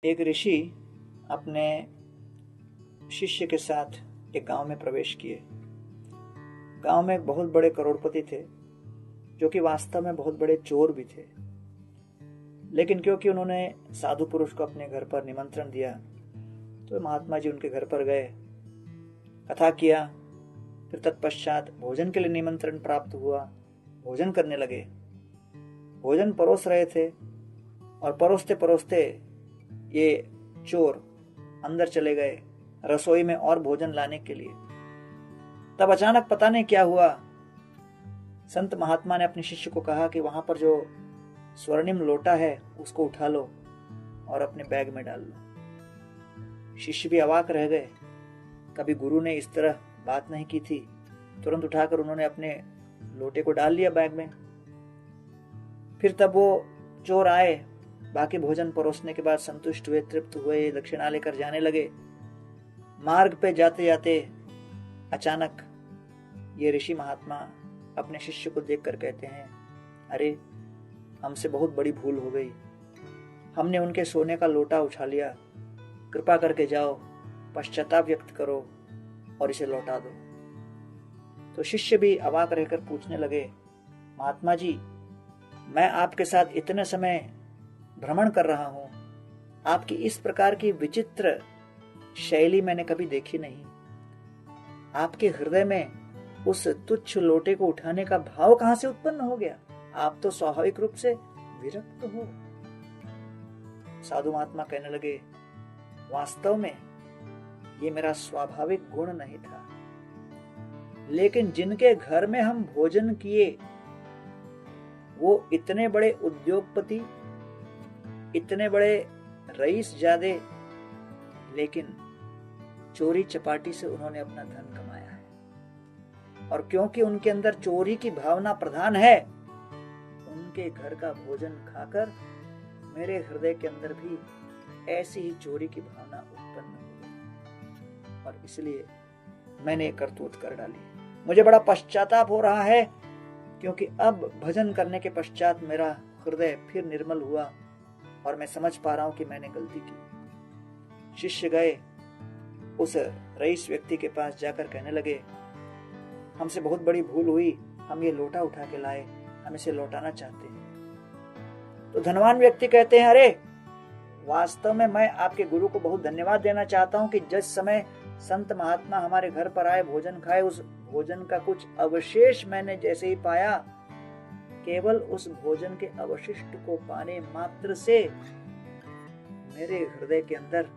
एक ऋषि अपने शिष्य के साथ एक गांव में प्रवेश किए। गांव में एक बहुत बड़े करोड़पति थे जो कि वास्तव में बहुत बड़े चोर भी थे, लेकिन क्योंकि उन्होंने साधु पुरुष को अपने घर पर निमंत्रण दिया तो महात्मा जी उनके घर पर गए, कथा किया। फिर तत्पश्चात भोजन के लिए निमंत्रण प्राप्त हुआ, भोजन करने लगे। भोजन परोस रहे थे और परोसते परोसते ये चोर अंदर चले गए रसोई में और भोजन लाने के लिए। तब अचानक पता नहीं क्या हुआ, संत महात्मा ने अपने शिष्य को कहा कि वहां पर जो स्वर्णिम लोटा है उसको उठा लो और अपने बैग में डाल लो। शिष्य भी अवाक रह गए, कभी गुरु ने इस तरह बात नहीं की थी। तुरंत उठाकर उन्होंने अपने लोटे को डाल लिया बैग में। फिर तब वो चोर आए, बाकी भोजन परोसने के बाद संतुष्ट हुए, तृप्त हुए, दक्षिणा लेकर जाने लगे। मार्ग पे जाते जाते अचानक ये ऋषि महात्मा अपने शिष्य को देखकर कहते हैं, अरे हमसे बहुत बड़ी भूल हो गई, हमने उनके सोने का लोटा उठा लिया, कृपा करके जाओ, पश्चाताप व्यक्त करो और इसे लौटा दो। तो शिष्य भी अवाक रहकर पूछने लगे, महात्मा जी, मैं आपके साथ इतने समय भ्रमण कर रहा हूं, आपकी इस प्रकार की विचित्र शैली मैंने कभी देखी नहीं। आपके हृदय में उस तुच्छ लोटे को उठाने का भाव कहां से उत्पन्न हो गया? आप तो स्वाभाविक रूप से विरक्त हो। साधु महात्मा कहने लगे, वास्तव में ये मेरा स्वाभाविक गुण नहीं था, लेकिन जिनके घर में हम भोजन किए वो इतने बड़े उद्योगपति, इतने बड़े रईस जादे, लेकिन चोरी चपाटी से उन्होंने अपना धन कमाया है। और क्योंकि उनके अंदर चोरी की भावना प्रधान है, उनके घर का भोजन खाकर मेरे हृदय के अंदर भी ऐसी ही चोरी की भावना उत्पन्न हो गई और इसलिए मैंने करतूत कर डाली। मुझे बड़ा पश्चाताप हो रहा है, क्योंकि अब भजन करने के पश्चात मेरा हृदय फिर निर्मल हुआ और मैं समझ पा रहा हूं कि मैंने गलती की। शिष्य गए, उस रईस व्यक्ति के पास जाकर कहने लगे, हमसे बहुत बड़ी भूल हुई, हम ये लोटा उठा के लाए, हम इसे लौटाना चाहते हैं। तो धनवान व्यक्ति कहते हैं, अरे वास्तव में मैं आपके गुरु को बहुत धन्यवाद देना चाहता हूं कि जिस समय संत महात्मा हमारे घर पर आए, भोजन खाए, उस भोजन का कुछ अवशेष मैंने जैसे ही पाया, केवल उस भोजन के अवशिष्ट को पाने मात्र से मेरे हृदय के अंदर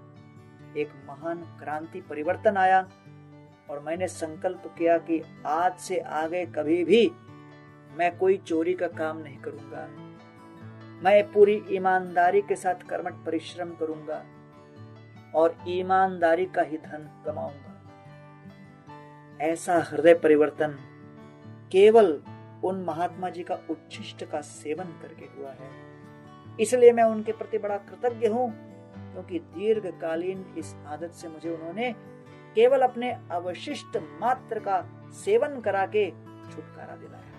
एक महान क्रांति परिवर्तन आया और मैंने संकल्प किया कि आज से आगे कभी भी मैं कोई चोरी का काम नहीं करूंगा, मैं पूरी ईमानदारी के साथ कर्मठ परिश्रम करूंगा और ईमानदारी का ही धन कमाऊंगा। ऐसा हृदय परिवर्तन केवल उन महात्मा जी का उच्छिष्ट का सेवन करके हुआ है। इसलिए मैं उनके प्रति बड़ा कृतज्ञ हूं, क्योंकि दीर्घकालीन इस आदत से मुझे उन्होंने केवल अपने अवशिष्ट मात्र का सेवन करा के छुटकारा दिलाया।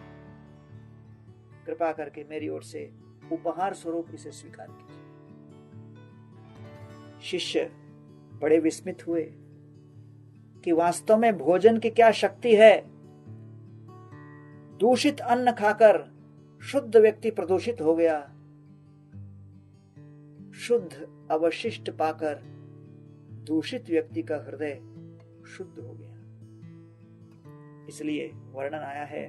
कृपा करके मेरी ओर से उपहार स्वरूप इसे स्वीकार कीजिए। शिष्य बड़े विस्मित हुए कि वास्तव में भोजन की क्या शक्ति है। दूषित अन्न खाकर शुद्ध व्यक्ति प्रदूषित हो गया, शुद्ध अवशिष्ट पाकर दूषित व्यक्ति का हृदय शुद्ध हो गया। इसलिए वर्णन आया है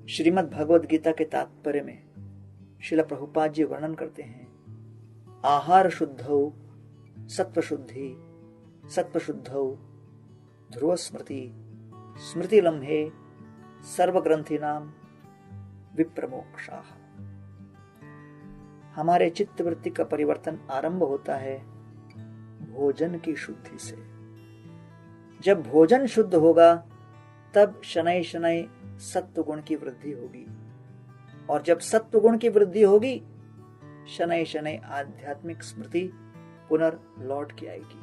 श्रीमद् भगवद गीता के तात्पर्य में। श्रील प्रभुपाद जी वर्णन करते हैं, आहार शुद्धौ सत्व शुद्धि, सत्व शुद्धौ ध्रुव स्मृति, स्मृति लम्हे सर्वग्रंथि नाम विप्रमोक्षाः। हमारे चित्तवृत्ति का परिवर्तन आरंभ होता है भोजन की शुद्धि से। जब भोजन शुद्ध होगा तब शनै शनै सत्व गुण की वृद्धि होगी, और जब सत्व गुण की वृद्धि होगी शनै शनै आध्यात्मिक स्मृति पुनर्लौट के आएगी।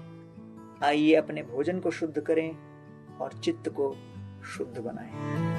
आइए अपने भोजन को शुद्ध करें और चित्त को शुद्ध बनाएं।